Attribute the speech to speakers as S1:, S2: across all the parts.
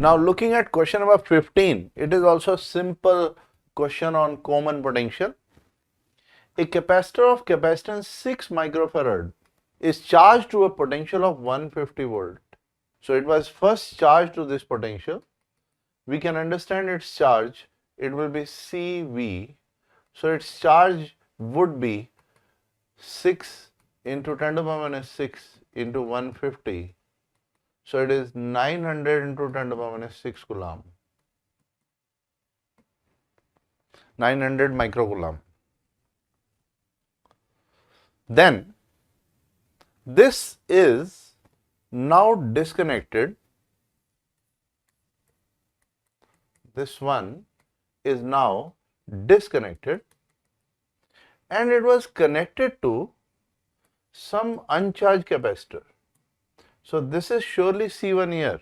S1: Now looking at question number 15, it is also a simple question on common potential. A capacitor of capacitance 6 microfarad is charged to a potential of 150 volt. So it was first charged to this potential. We can understand its charge. It will be CV. So its charge would be 6 into 10 to the power minus 6 into 150. So it is 900 into 10 to the power minus 6 coulomb. 900 microcoulomb. Then this is now disconnected. This one is now disconnected and it was connected to some uncharged capacitor. So this is surely C1 here.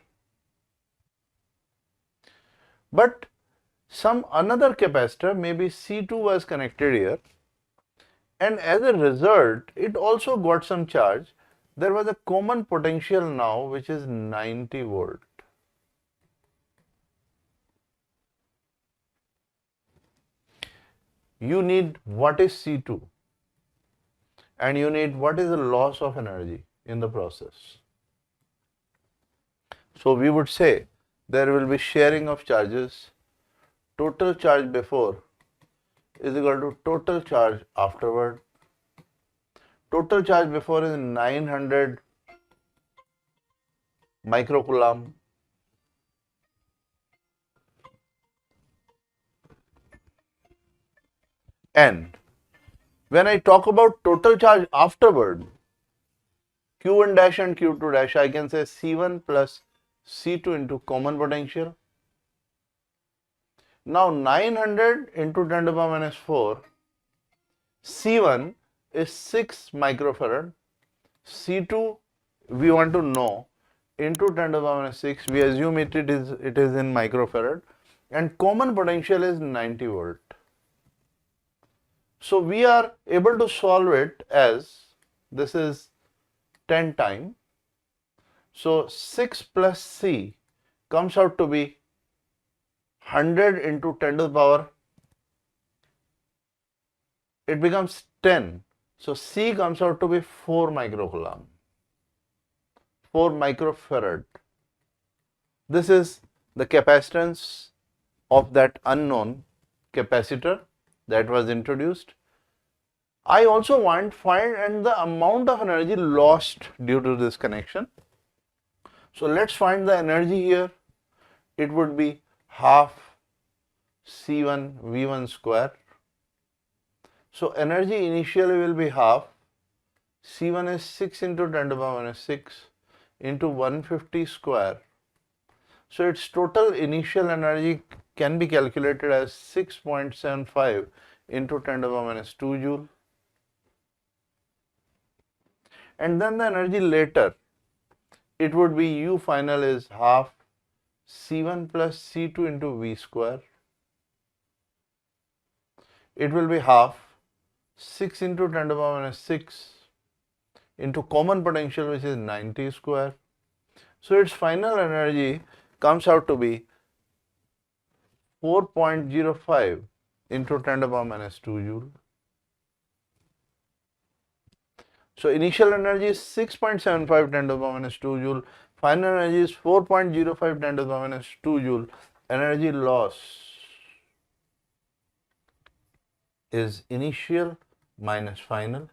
S1: But some another capacitor, maybe C2, was connected here, and as a result it also got some charge. There was a common potential now which is 90 volt. You need what is C2 and you need what is the loss of energy in the process. So we would say there will be sharing of charges. Total charge before is equal to total charge afterward. Total charge before is 900 microcoulomb. And when I talk about total charge afterward, Q1 dash and Q2 dash, I can say C1 plus C2 into common potential. Now 900 into 10 to the power minus 4, C1 is 6 microfarad, C2 we want to know into 10 to the power minus 6, we assume it is in microfarad, and common potential is 90 volt. So we are able to solve it as this is 10 times. So 6 plus C comes out to be 100 into 10 to the power. It becomes 10. So C comes out to be 4 microcoulomb. 4 microfarad. This is the capacitance of that unknown capacitor that was introduced. I also want to find the amount of energy lost due to this connection. So let's find the energy here. It would be half C1 V1 square. So energy initially will be half. C1 is 6 into 10 to the power minus 6 into 150 square. So its total initial energy can be calculated as 6.75 into 10 to the power minus 2 joule. And then the energy later, it would be U final is half C1 plus C2 into V square. It will be half 6 into 10 to the power minus 6 into common potential which is 90 square. So its final energy comes out to be 4.05 into 10 to the power minus 2 joule. So initial energy is 6.75 10 to the power minus 2 joule. Final energy is 4.05 10 to the power minus 2 joule. Energy loss is initial minus final.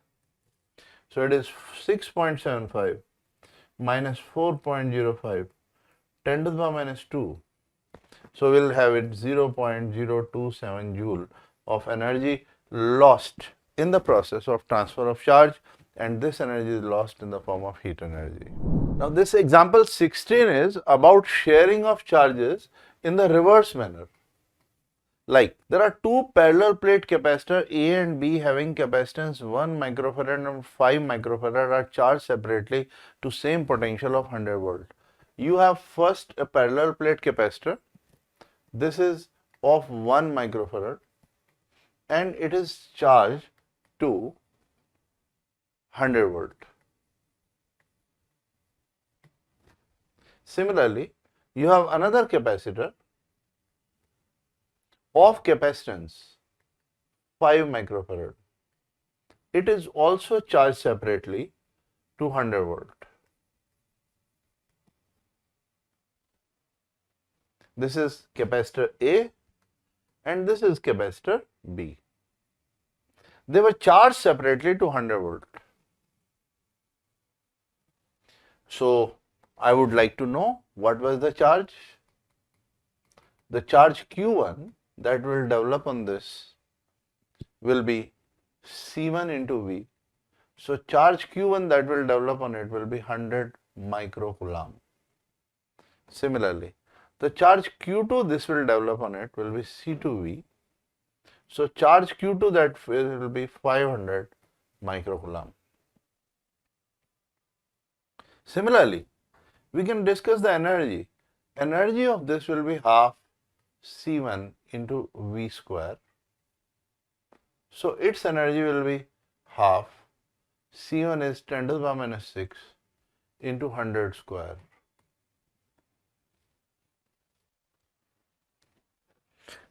S1: So it is 6.75 minus 4.05 10 to the power minus 2. So we'll have it 0.027 joule of energy lost in the process of transfer of charge, and this energy is lost in the form of heat energy. Now this example 16 is about sharing of charges in the reverse manner. Like there are two parallel plate capacitor A and B having capacitance 1 microfarad and 5 microfarad are charged separately to same potential of 100 volt. You have first a parallel plate capacitor. This is of 1 microfarad and it is charged to 100 volt. Similarly, You have another capacitor of capacitance 5 microfarad. It is also charged separately to 100 volt. This is capacitor A and this is capacitor B. They were charged separately to 100 volt. So I would like to know what was the charge. The charge Q1 that will develop on this will be C1 into V. So charge Q1 that will develop on it will be 100 microcoulomb. Similarly, the charge Q2 this will develop on it will be C2V. So charge Q2 that will be 500 microcoulomb. Similarly, we can discuss the energy. Energy of this will be half C1 into V square. So its energy will be half C1 is 10 to the power minus 6 into 100 square.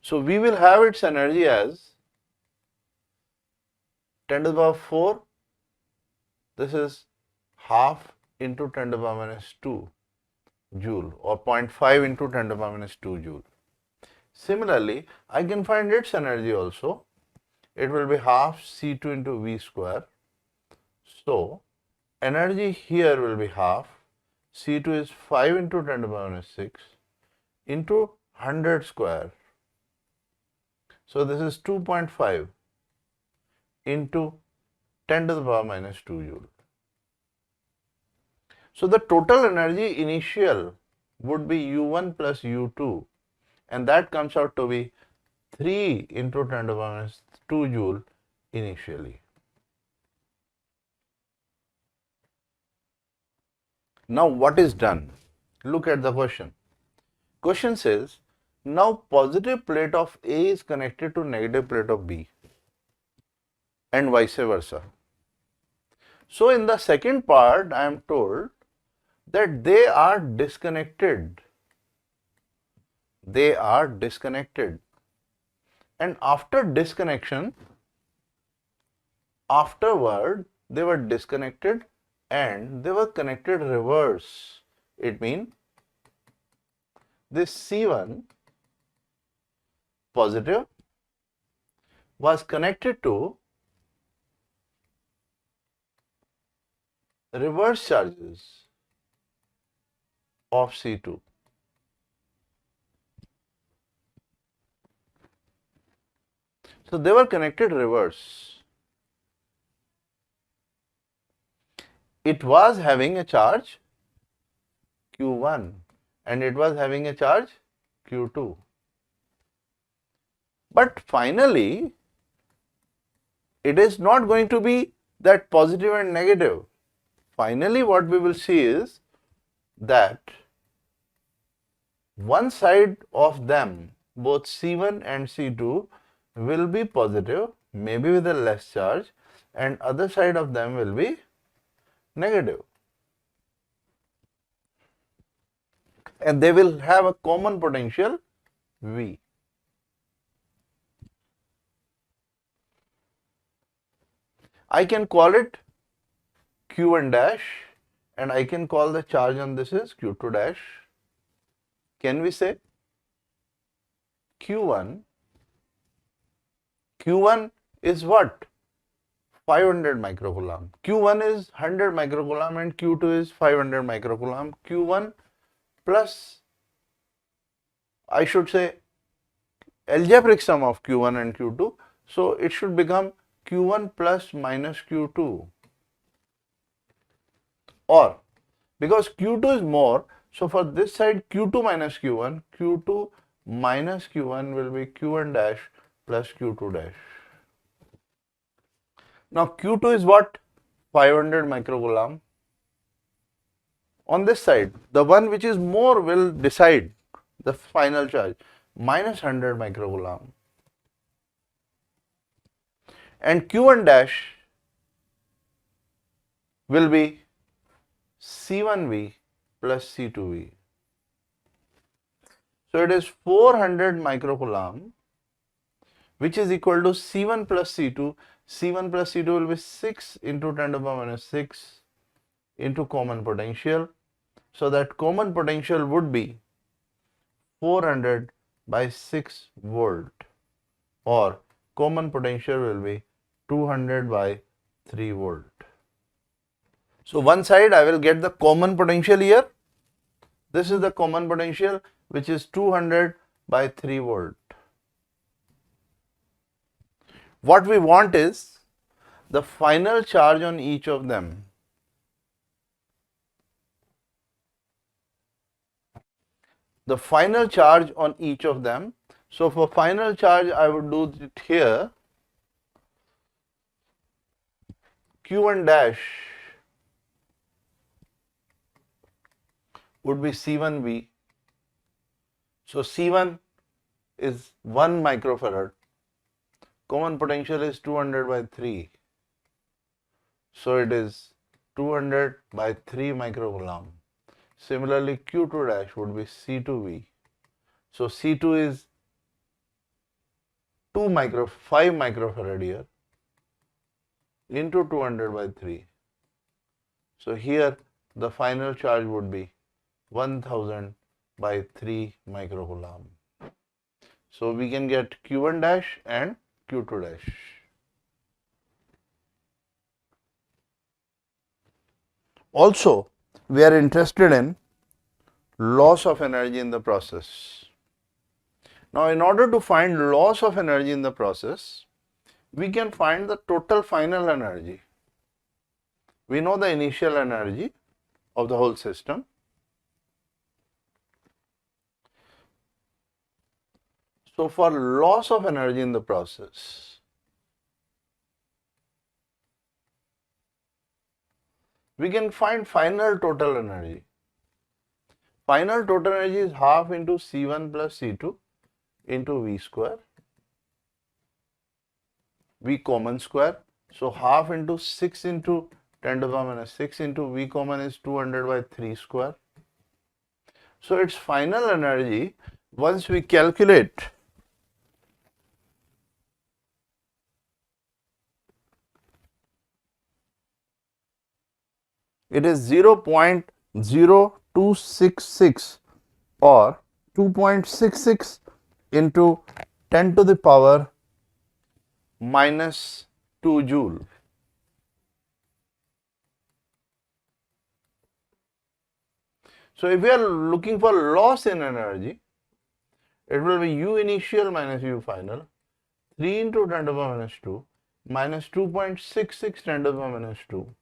S1: So we will have its energy as 10 to the power 4. This is half into 10 to the power minus 2 joule or 0.5 into 10 to the power minus 2 joule. Similarly, I can find its energy also. It will be half C2 into V square. So energy here will be half. C2 is 5 into 10 to the power minus 6 into 100 square. So this is 2.5 into 10 to the power minus 2 joule. So the total energy initial would be U1 plus U2 and that comes out to be 3 into 10 to the power minus 2 joule initially. Now what is done? Look at the question. Question says, now positive plate of A is connected to negative plate of B and vice versa. So in the second part, I am told that they are disconnected. They are disconnected. And after disconnection, afterward, they were disconnected and they were connected reverse. It means this C1 positive was connected to reverse charges of C2. So they were connected reverse. It was having a charge Q1 and it was having a charge Q2. But finally, it is not going to be that positive and negative. Finally, what we will see is that one side of them, both C1 and C2, will be positive, maybe with a less charge, and other side of them will be negative. And they will have a common potential V. I can call it Q1 dash and I can call the charge on this is Q2 dash. Can we say Q1 is what? 500 microcoulomb. Q1 is 100 microcoulomb and Q2 is 500 microcoulomb. Q1 plus, I should say, algebraic sum of Q1 and Q2. So it should become Q1 plus minus Q2. Or because Q2 is more, so for this side Q2 minus Q1, Q2 minus Q1 will be Q1 dash plus Q2 dash. Now Q2 is what? 500 microcoulomb. On this side, the one which is more will decide the final charge, minus 100 microcoulomb. And Q1 dash will be C1V plus C2V. So it is 400 microcoulomb, which is equal to C1 plus C2. C1 plus C2 will be 6 into 10 to the power minus 6 into common potential. So that common potential would be 400 by 6 volt, or common potential will be 200 by 3 volt. So one side I will get the common potential here. This is the common potential, which is 200 by 3 volt. What we want is the final charge on each of them. The final charge on each of them. So for final charge, I would do it here. Q1 dash would be C1V. So C1 is 1 microfarad. Common potential is 200 by 3. So it is 200 by 3 microcoulomb. Similarly, Q2 dash would be C2V. So C2 is 5 microfarad here into 200 by 3. So here the final charge would be 1000 by 3 microcoulomb. So we can get Q1 dash and Q2 dash. Also, we are interested in loss of energy in the process. Now, in order to find loss of energy in the process, we can find the total final energy. We know the initial energy of the whole system. So, for loss of energy in the process, we can find final total energy. Final total energy is half into C1 plus C2 into V square, V common square. So half into 6 into 10 to the power minus 6 into V common is 200 by 3 square. So its final energy, once we calculate, it is 0.0266 or 2.66 into 10 to the power minus 2 joule. So if we are looking for loss in energy, it will be U initial minus U final, 3 into 10 to the power minus 2 minus 2.66 10 to the power minus 2.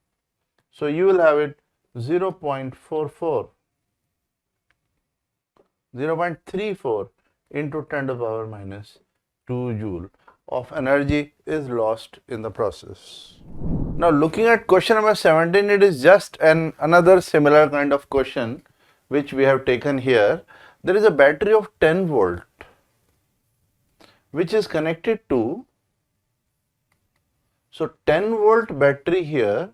S1: So you will have it 0.34 into 10 to the power minus 2 joule of energy is lost in the process. Now looking at question number 17, it is just another similar kind of question which we have taken here. There is a battery of 10 volt which is connected to, so 10 volt battery here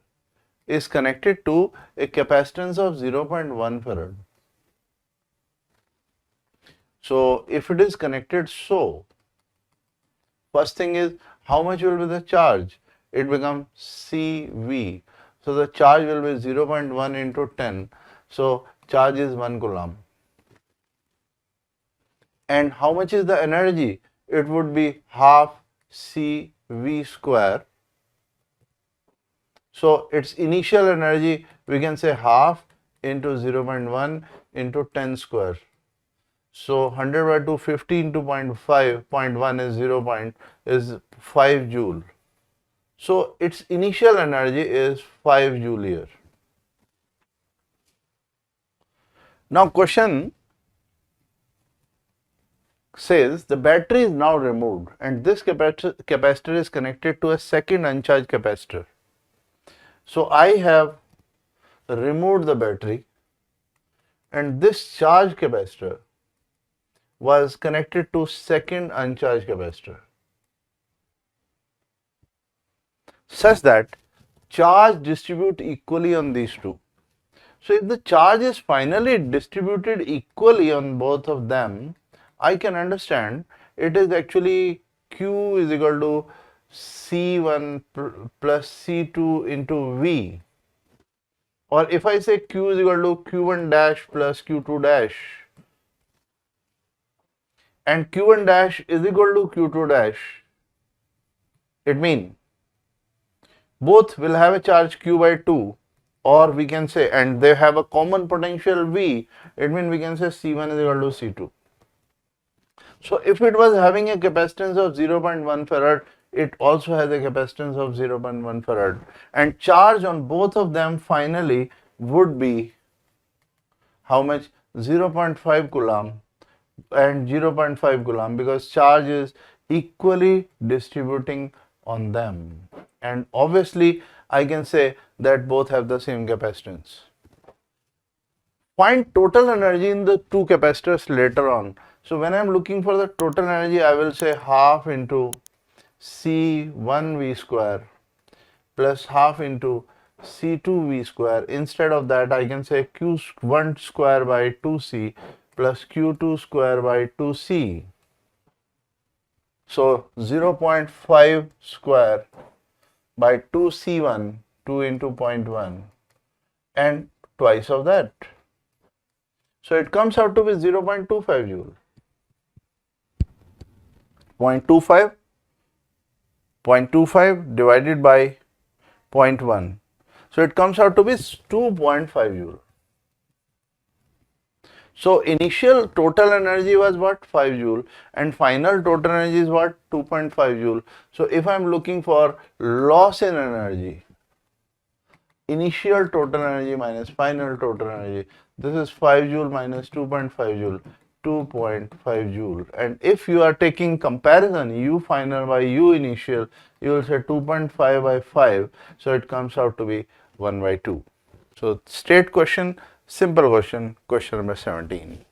S1: is connected to a capacitance of 0.1 farad. So if it is connected, so first thing is how much will be the charge? It becomes CV. So the charge will be 0.1 into 10. So charge is 1 coulomb. And how much is the energy? It would be half CV square. So its initial energy, we can say half into 0.1 into 10 square. So 100 by 250 into 0.1 is 5 joule. So its initial energy is 5 joule here. Now question says the battery is now removed and this capacitor is connected to a second uncharged capacitor. So I have removed the battery and this charged capacitor was connected to second uncharged capacitor, such that charge distribute equally on these two. So if the charge is finally distributed equally on both of them, I can understand it is actually Q is equal to C1 plus C2 into V. Or if I say Q is equal to Q1 dash plus Q2 dash, and Q1 dash is equal to Q2 dash, it means both will have a charge Q by 2, or we can say, and they have a common potential V, it means we can say C1 is equal to C2. So if it was having a capacitance of 0.1 farad, it also has a capacitance of 0.1 farad, and charge on both of them finally would be how much? 0.5 coulomb and 0.5 coulomb, because charge is equally distributing on them, and obviously I can say that both have the same capacitance. Find total energy in the two capacitors later on. So when I am looking for the total energy, I will say half into C1V square plus half into C2V square. Instead of that, I can say Q1 square by 2C plus Q2 square by 2C. So 0.5 square by 2C1, 2 into 0.1, and twice of that. So it comes out to be 0.25 joule. 0.25 divided by 0.1. So it comes out to be 2.5 joule. So initial total energy was what? 5 joule, and final total energy is what? 2.5 joule. So if I am looking for loss in energy, initial total energy minus final total energy, this is 5 joule minus 2.5 joule, 2.5 joule. And if you are taking comparison U final by U initial, you will say 2.5 by 5, so it comes out to be 1 by 2. So state question, simple question, question number 17.